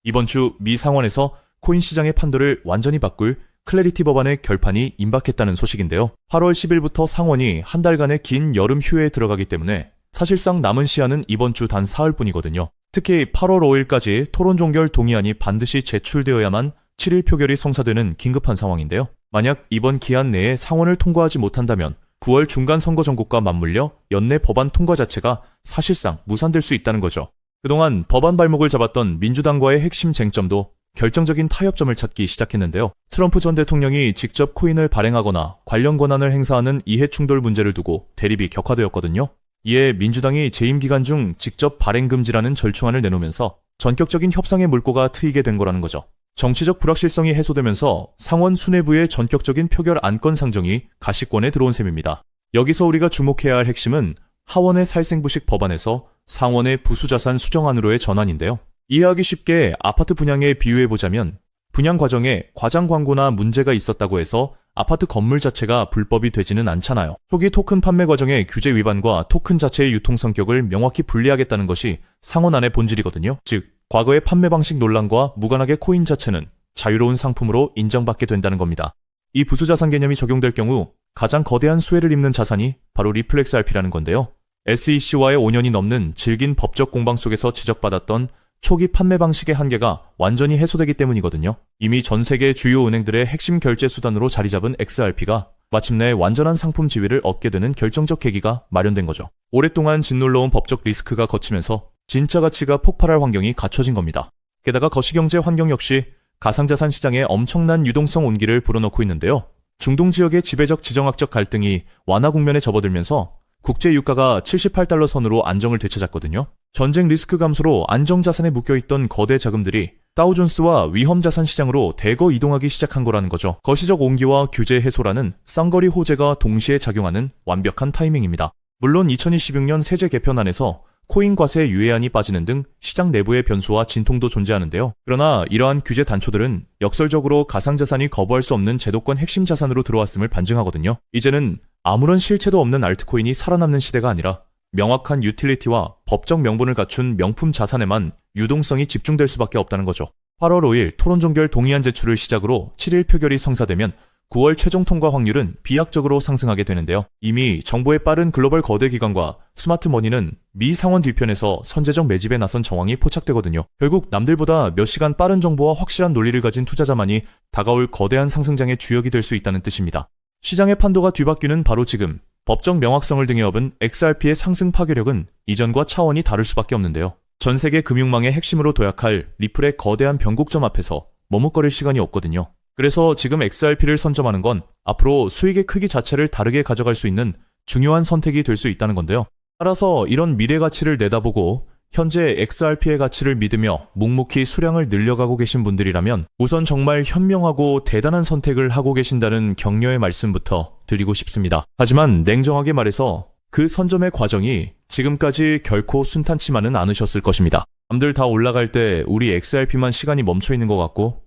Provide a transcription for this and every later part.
이번 주 미 상원에서 코인 시장의 판도를 완전히 바꿀 클래리티 법안의 결판이 임박했다는 소식인데요. 8월 10일부터 상원이 한 달간의 긴 여름 휴회에 들어가기 때문에 사실상 남은 시한은 이번 주 단 사흘뿐이거든요. 특히 8월 5일까지 토론 종결 동의안이 반드시 제출되어야만 7일 표결이 성사되는 긴급한 상황인데요. 만약 이번 기한 내에 상원을 통과하지 못한다면 9월 중간 선거 전국과 맞물려 연내 법안 통과 자체가 사실상 무산될 수 있다는 거죠. 그동안 법안 발목을 잡았던 민주당과의 핵심 쟁점도 결정적인 타협점을 찾기 시작했는데요. 트럼프 전 대통령이 직접 코인을 발행하거나 관련 권한을 행사하는 이해충돌 문제를 두고 대립이 격화되었거든요. 이에 민주당이 재임 기간 중 직접 발행 금지라는 절충안을 내놓으면서 전격적인 협상의 물꼬가 트이게 된 거라는 거죠. 정치적 불확실성이 해소되면서 상원 수뇌부의 전격적인 표결 안건 상정이 가시권에 들어온 셈입니다. 여기서 우리가 주목해야 할 핵심은 하원의 살생부식 법안에서 상원의 부수자산 수정안으로의 전환인데요. 이해하기 쉽게 아파트 분양에 비유해보자면 분양 과정에 과장 광고나 문제가 있었다고 해서 아파트 건물 자체가 불법이 되지는 않잖아요. 초기 토큰 판매 과정의 규제 위반과 토큰 자체의 유통 성격을 명확히 분리하겠다는 것이 상원안의 본질이거든요. 즉, 과거의 판매 방식 논란과 무관하게 코인 자체는 자유로운 상품으로 인정받게 된다는 겁니다. 이 부수자산 개념이 적용될 경우 가장 거대한 수혜를 입는 자산이 바로 리플렉스 RP라는 건데요. SEC와의 5년이 넘는 질긴 법적 공방 속에서 지적받았던 초기 판매 방식의 한계가 완전히 해소되기 때문이거든요. 이미 전 세계 주요 은행들의 핵심 결제 수단으로 자리 잡은 XRP가 마침내 완전한 상품 지위를 얻게 되는 결정적 계기가 마련된 거죠. 오랫동안 짓눌러온 법적 리스크가 거치면서 진짜 가치가 폭발할 환경이 갖춰진 겁니다. 게다가 거시경제 환경 역시 가상자산 시장에 엄청난 유동성 온기를 불어넣고 있는데요. 중동 지역의 지배적 지정학적 갈등이 완화 국면에 접어들면서 국제 유가가 78달러 선으로 안정을 되찾았거든요. 전쟁 리스크 감소로 안정자산에 묶여있던 거대 자금들이 다우존스와 위험자산 시장으로 대거 이동하기 시작한 거라는 거죠. 거시적 온기와 규제 해소라는 쌍거리 호재가 동시에 작용하는 완벽한 타이밍입니다. 물론 2026년 세제 개편안에서 코인 과세 유예안이 빠지는 등 시장 내부의 변수와 진통도 존재하는데요. 그러나 이러한 규제 단초들은 역설적으로 가상자산이 거부할 수 없는 제도권 핵심 자산으로 들어왔음을 반증하거든요. 이제는 아무런 실체도 없는 알트코인이 살아남는 시대가 아니라 명확한 유틸리티와 법적 명분을 갖춘 명품 자산에만 유동성이 집중될 수밖에 없다는 거죠. 8월 5일 토론 종결 동의안 제출을 시작으로 7일 표결이 성사되면 9월 최종 통과 확률은 비약적으로 상승하게 되는데요. 이미 정부의 빠른 글로벌 거대 기관과 스마트 머니는 미 상원 뒤편에서 선제적 매집에 나선 정황이 포착되거든요. 결국 남들보다 몇 시간 빠른 정보와 확실한 논리를 가진 투자자만이 다가올 거대한 상승장의 주역이 될 수 있다는 뜻입니다. 시장의 판도가 뒤바뀌는 바로 지금 법적 명확성을 등에 업은 XRP의 상승 파괴력은 이전과 차원이 다를 수밖에 없는데요. 전 세계 금융망의 핵심으로 도약할 리플의 거대한 변곡점 앞에서 머뭇거릴 시간이 없거든요. 그래서 지금 XRP를 선점하는 건 앞으로 수익의 크기 자체를 다르게 가져갈 수 있는 중요한 선택이 될 수 있다는 건데요. 따라서 이런 미래 가치를 내다보고 현재 XRP의 가치를 믿으며 묵묵히 수량을 늘려가고 계신 분들이라면 우선 정말 현명하고 대단한 선택을 하고 계신다는 격려의 말씀부터 드리고 싶습니다. 하지만 냉정하게 말해서 그 선점의 과정이 지금까지 결코 순탄치만은 않으셨을 것입니다. 남들 다 올라갈 때 우리 XRP만 시간이 멈춰 있는 것 같고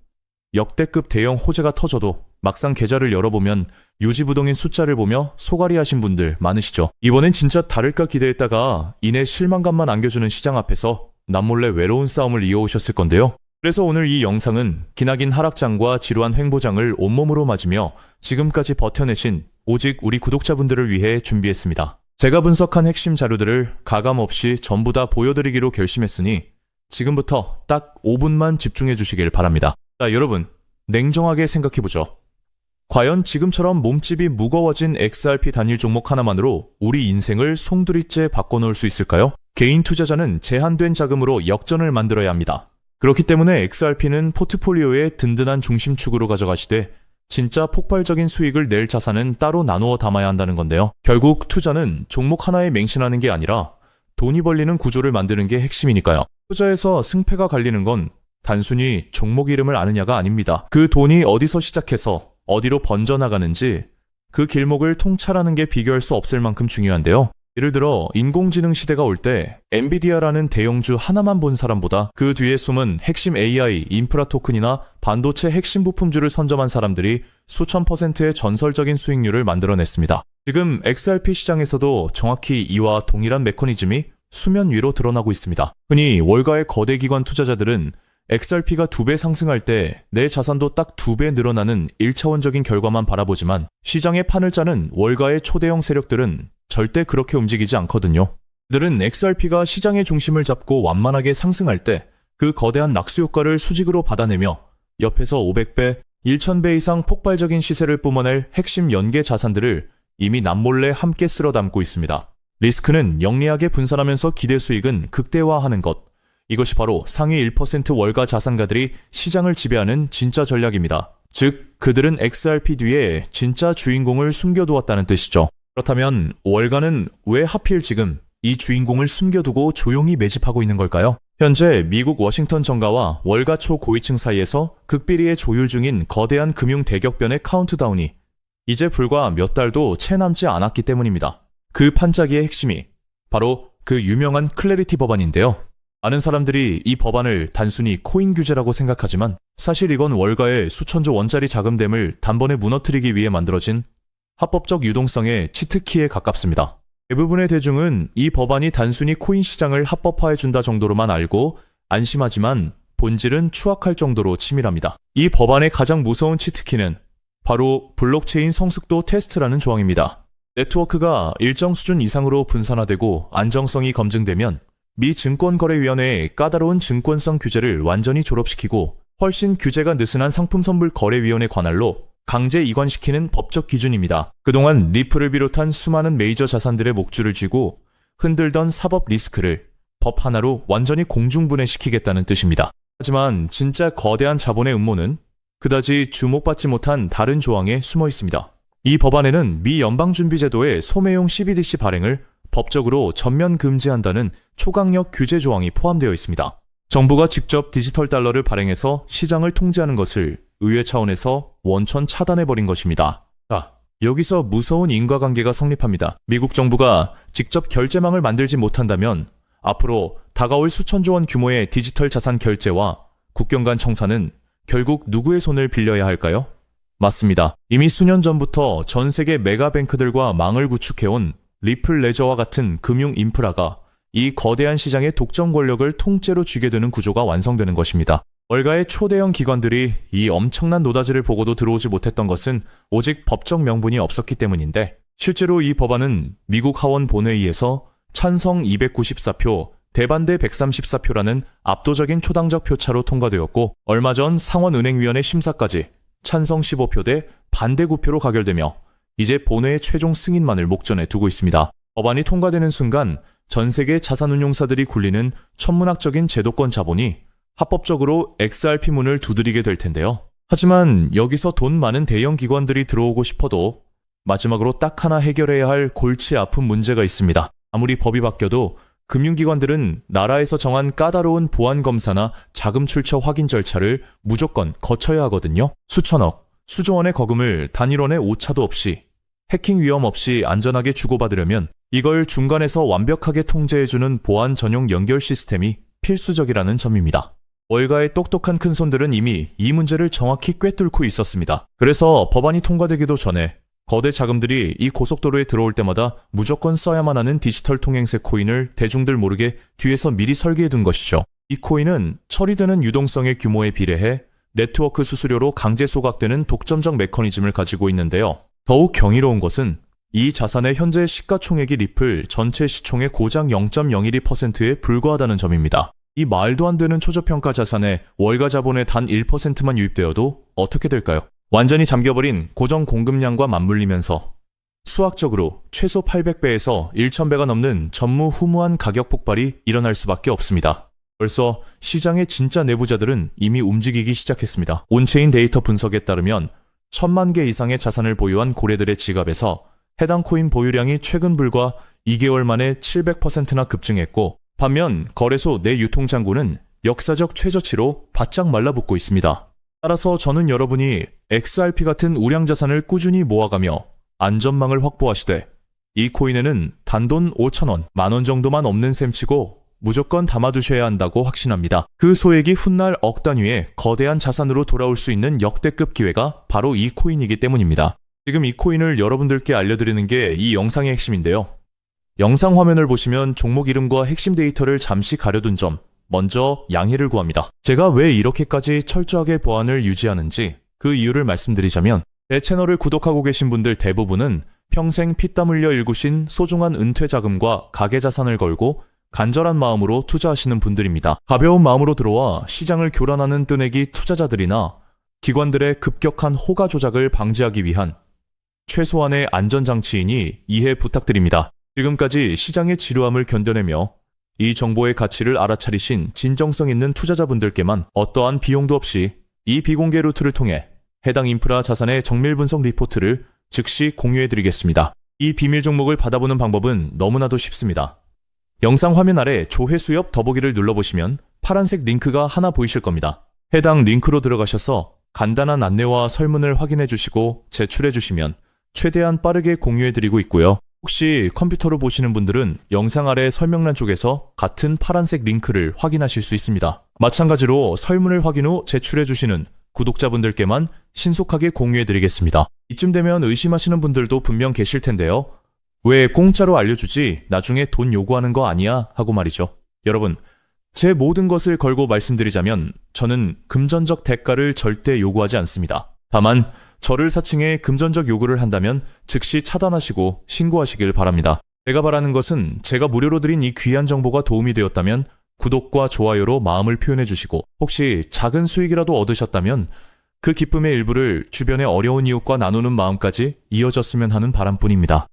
역대급 대형 호재가 터져도 막상 계좌를 열어보면 유지부동인 숫자를 보며 소갈이 하신 분들 많으시죠. 이번엔 진짜 다를까 기대했다가 이내 실망감만 안겨주는 시장 앞에서 남몰래 외로운 싸움을 이어오셨을 건데요. 그래서 오늘 이 영상은 기나긴 하락장과 지루한 횡보장을 온몸으로 맞으며 지금까지 버텨내신 오직 우리 구독자분들을 위해 준비했습니다. 제가 분석한 핵심 자료들을 가감없이 전부 다 보여드리기로 결심했으니 지금부터 딱 5분만 집중해 주시길 바랍니다. 자, 여러분, 냉정하게 생각해보죠. 과연 지금처럼 몸집이 무거워진 XRP 단일 종목 하나만으로 우리 인생을 송두리째 바꿔놓을 수 있을까요? 개인 투자자는 제한된 자금으로 역전을 만들어야 합니다. 그렇기 때문에 XRP는 포트폴리오의 든든한 중심축으로 가져가시되 진짜 폭발적인 수익을 낼 자산은 따로 나누어 담아야 한다는 건데요. 결국 투자는 종목 하나에 맹신하는 게 아니라 돈이 벌리는 구조를 만드는 게 핵심이니까요. 투자에서 승패가 갈리는 건 단순히 종목 이름을 아느냐가 아닙니다. 그 돈이 어디서 시작해서 어디로 번져나가는지 그 길목을 통찰하는 게 비교할 수 없을 만큼 중요한데요. 예를 들어 인공지능 시대가 올 때 엔비디아라는 대형주 하나만 본 사람보다 그 뒤에 숨은 핵심 AI, 인프라 토큰이나 반도체 핵심 부품주를 선점한 사람들이 수천 %의 전설적인 수익률을 만들어냈습니다. 지금 XRP 시장에서도 정확히 이와 동일한 메커니즘이 수면 위로 드러나고 있습니다. 흔히 월가의 거대 기관 투자자들은 XRP가 2배 상승할 때 내 자산도 딱 2배 늘어나는 1차원적인 결과만 바라보지만 시장의 판을 짜는 월가의 초대형 세력들은 절대 그렇게 움직이지 않거든요. 그들은 XRP가 시장의 중심을 잡고 완만하게 상승할 때 그 거대한 낙수 효과를 수직으로 받아내며 옆에서 500배, 1000배 이상 폭발적인 시세를 뿜어낼 핵심 연계 자산들을 이미 남몰래 함께 쓸어 담고 있습니다. 리스크는 영리하게 분산하면서 기대 수익은 극대화하는 것. 이것이 바로 상위 1% 월가 자산가들이 시장을 지배하는 진짜 전략입니다. 즉, 그들은 XRP 뒤에 진짜 주인공을 숨겨두었다는 뜻이죠. 그렇다면 월가는 왜 하필 지금 이 주인공을 숨겨두고 조용히 매집하고 있는 걸까요? 현재 미국 워싱턴 정가와 월가 초 고위층 사이에서 극비리에 조율 중인 거대한 금융 대격변의 카운트다운이 이제 불과 몇 달도 채 남지 않았기 때문입니다. 그 판짜기의 핵심이 바로 그 유명한 클래리티 법안인데요. 많은 사람들이 이 법안을 단순히 코인 규제라고 생각하지만 사실 이건 월가의 수천조 원짜리 자금댐을 단번에 무너뜨리기 위해 만들어진 합법적 유동성의 치트키에 가깝습니다. 대부분의 대중은 이 법안이 단순히 코인 시장을 합법화해준다 정도로만 알고 안심하지만 본질은 추악할 정도로 치밀합니다. 이 법안의 가장 무서운 치트키는 바로 블록체인 성숙도 테스트라는 조항입니다. 네트워크가 일정 수준 이상으로 분산화되고 안정성이 검증되면 미 증권거래위원회의 까다로운 증권성 규제를 완전히 졸업시키고 훨씬 규제가 느슨한 상품선불거래위원회 관할로 강제 이관시키는 법적 기준입니다. 그동안 리플을 비롯한 수많은 메이저 자산들의 목줄을 쥐고 흔들던 사법 리스크를 법 하나로 완전히 공중분해시키겠다는 뜻입니다. 하지만 진짜 거대한 자본의 음모는 그다지 주목받지 못한 다른 조항에 숨어 있습니다. 이 법안에는 미 연방준비제도의 소매용 CBDC 발행을 법적으로 전면 금지한다는 초강력 규제 조항이 포함되어 있습니다. 정부가 직접 디지털 달러를 발행해서 시장을 통제하는 것을 의회 차원에서 원천 차단해버린 것입니다. 자, 여기서 무서운 인과관계가 성립합니다. 미국 정부가 직접 결제망을 만들지 못한다면 앞으로 다가올 수천조 원 규모의 디지털 자산 결제와 국경 간 청산은 결국 누구의 손을 빌려야 할까요? 맞습니다. 이미 수년 전부터 전 세계 메가뱅크들과 망을 구축해온 리플 레저와 같은 금융 인프라가 이 거대한 시장의 독점 권력을 통째로 쥐게 되는 구조가 완성되는 것입니다. 월가의 초대형 기관들이 이 엄청난 노다지를 보고도 들어오지 못했던 것은 오직 법적 명분이 없었기 때문인데 실제로 이 법안은 미국 하원 본회의에서 찬성 294표, 대반대 134표라는 압도적인 초당적 표차로 통과되었고 얼마 전 상원은행위원회 심사까지 찬성 15표 대 반대 9표로 가결되며 이제 본회의 최종 승인만을 목전에 두고 있습니다. 법안이 통과되는 순간 전 세계 자산운용사들이 굴리는 천문학적인 제도권 자본이 합법적으로 XRP 문을 두드리게 될 텐데요. 하지만 여기서 돈 많은 대형 기관들이 들어오고 싶어도 마지막으로 딱 하나 해결해야 할 골치 아픈 문제가 있습니다. 아무리 법이 바뀌어도 금융기관들은 나라에서 정한 까다로운 보안검사나 자금 출처 확인 절차를 무조건 거쳐야 하거든요. 수천억, 수조 원의 거금을 단일원의 오차도 없이 해킹 위험 없이 안전하게 주고받으려면 이걸 중간에서 완벽하게 통제해주는 보안 전용 연결 시스템이 필수적이라는 점입니다. 월가의 똑똑한 큰손들은 이미 이 문제를 정확히 꿰뚫고 있었습니다. 그래서 법안이 통과되기도 전에 거대 자금들이 이 고속도로에 들어올 때마다 무조건 써야만 하는 디지털 통행세 코인을 대중들 모르게 뒤에서 미리 설계해둔 것이죠. 이 코인은 처리되는 유동성의 규모에 비례해 네트워크 수수료로 강제 소각되는 독점적 메커니즘을 가지고 있는데요. 더욱 경이로운 것은 이 자산의 현재 시가총액이 리플 전체 시총의 고작 0.012%에 불과하다는 점입니다. 이 말도 안 되는 초저평가 자산에 월가 자본의 단 1%만 유입되어도 어떻게 될까요? 완전히 잠겨버린 고정 공급량과 맞물리면서 수학적으로 최소 800배에서 1000배가 넘는 전무후무한 가격 폭발이 일어날 수밖에 없습니다. 벌써 시장의 진짜 내부자들은 이미 움직이기 시작했습니다. 온체인 데이터 분석에 따르면 1000만 개 이상의 자산을 보유한 고래들의 지갑에서 해당 코인 보유량이 최근 불과 2개월 만에 700%나 급증했고 반면 거래소 내 유통장고는 역사적 최저치로 바짝 말라붙고 있습니다. 따라서 저는 여러분이 XRP 같은 우량자산을 꾸준히 모아가며 안전망을 확보하시되 이 코인에는 단돈 5,000원, 만원 정도만 없는 셈치고 무조건 담아두셔야 한다고 확신합니다. 그 소액이 훗날 억 단위의 거대한 자산으로 돌아올 수 있는 역대급 기회가 바로 이 코인이기 때문입니다. 지금 이 코인을 여러분들께 알려드리는 게 이 영상의 핵심인데요. 영상 화면을 보시면 종목 이름과 핵심 데이터를 잠시 가려둔 점 먼저 양해를 구합니다. 제가 왜 이렇게까지 철저하게 보안을 유지하는지 그 이유를 말씀드리자면 제 채널을 구독하고 계신 분들 대부분은 평생 피땀 흘려 일구신 소중한 은퇴 자금과 가계 자산을 걸고 간절한 마음으로 투자하시는 분들입니다. 가벼운 마음으로 들어와 시장을 교란하는 뜨내기 투자자들이나 기관들의 급격한 호가 조작을 방지하기 위한 최소한의 안전장치이니 이해 부탁드립니다. 지금까지 시장의 지루함을 견뎌내며 이 정보의 가치를 알아차리신 진정성 있는 투자자분들께만 어떠한 비용도 없이 이 비공개 루트를 통해 해당 인프라 자산의 정밀 분석 리포트를 즉시 공유해드리겠습니다. 이 비밀 종목을 받아보는 방법은 너무나도 쉽습니다. 영상 화면 아래 조회수 옆 더보기를 눌러보시면 파란색 링크가 하나 보이실 겁니다. 해당 링크로 들어가셔서 간단한 안내와 설문을 확인해 주시고 제출해 주시면 최대한 빠르게 공유해드리고 있고요. 혹시 컴퓨터로 보시는 분들은 영상 아래 설명란 쪽에서 같은 파란색 링크를 확인하실 수 있습니다. 마찬가지로 설문을 확인 후 제출해 주시는 구독자분들께만 신속하게 공유해드리겠습니다. 이쯤 되면 의심하시는 분들도 분명 계실 텐데요. 왜 공짜로 알려주지 나중에 돈 요구하는 거 아니야? 하고 말이죠. 여러분, 제 모든 것을 걸고 말씀드리자면 저는 금전적 대가를 절대 요구하지 않습니다. 다만 저를 사칭해 금전적 요구를 한다면 즉시 차단하시고 신고하시길 바랍니다. 제가 바라는 것은 제가 무료로 드린 이 귀한 정보가 도움이 되었다면 구독과 좋아요로 마음을 표현해 주시고 혹시 작은 수익이라도 얻으셨다면 그 기쁨의 일부를 주변의 어려운 이웃과 나누는 마음까지 이어졌으면 하는 바람뿐입니다.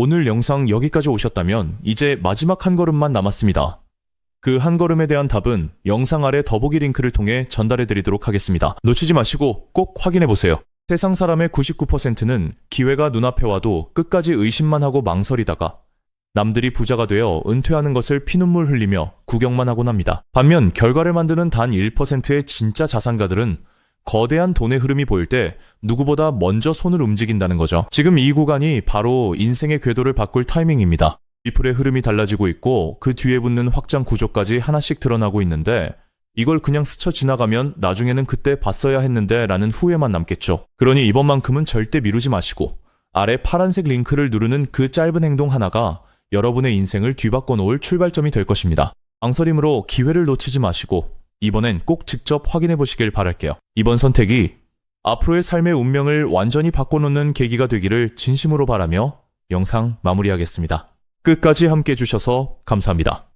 오늘 영상 여기까지 오셨다면 이제 마지막 한 걸음만 남았습니다. 그 한 걸음에 대한 답은 영상 아래 더보기 링크를 통해 전달해 드리도록 하겠습니다. 놓치지 마시고 꼭 확인해 보세요. 세상 사람의 99%는 기회가 눈앞에 와도 끝까지 의심만 하고 망설이다가 남들이 부자가 되어 은퇴하는 것을 피눈물 흘리며 구경만 하곤 합니다. 반면 결과를 만드는 단 1%의 진짜 자산가들은 거대한 돈의 흐름이 보일 때 누구보다 먼저 손을 움직인다는 거죠. 지금 이 구간이 바로 인생의 궤도를 바꿀 타이밍입니다. 리플의 흐름이 달라지고 있고 그 뒤에 붙는 확장 구조까지 하나씩 드러나고 있는데 이걸 그냥 스쳐 지나가면 나중에는 그때 봤어야 했는데 라는 후회만 남겠죠. 그러니 이번만큼은 절대 미루지 마시고 아래 파란색 링크를 누르는 그 짧은 행동 하나가 여러분의 인생을 뒤바꿔 놓을 출발점이 될 것입니다. 망설임으로 기회를 놓치지 마시고 이번엔 꼭 직접 확인해 보시길 바랄게요. 이번 선택이 앞으로의 삶의 운명을 완전히 바꿔놓는 계기가 되기를 진심으로 바라며 영상 마무리하겠습니다. 끝까지 함께 해주셔서 감사합니다.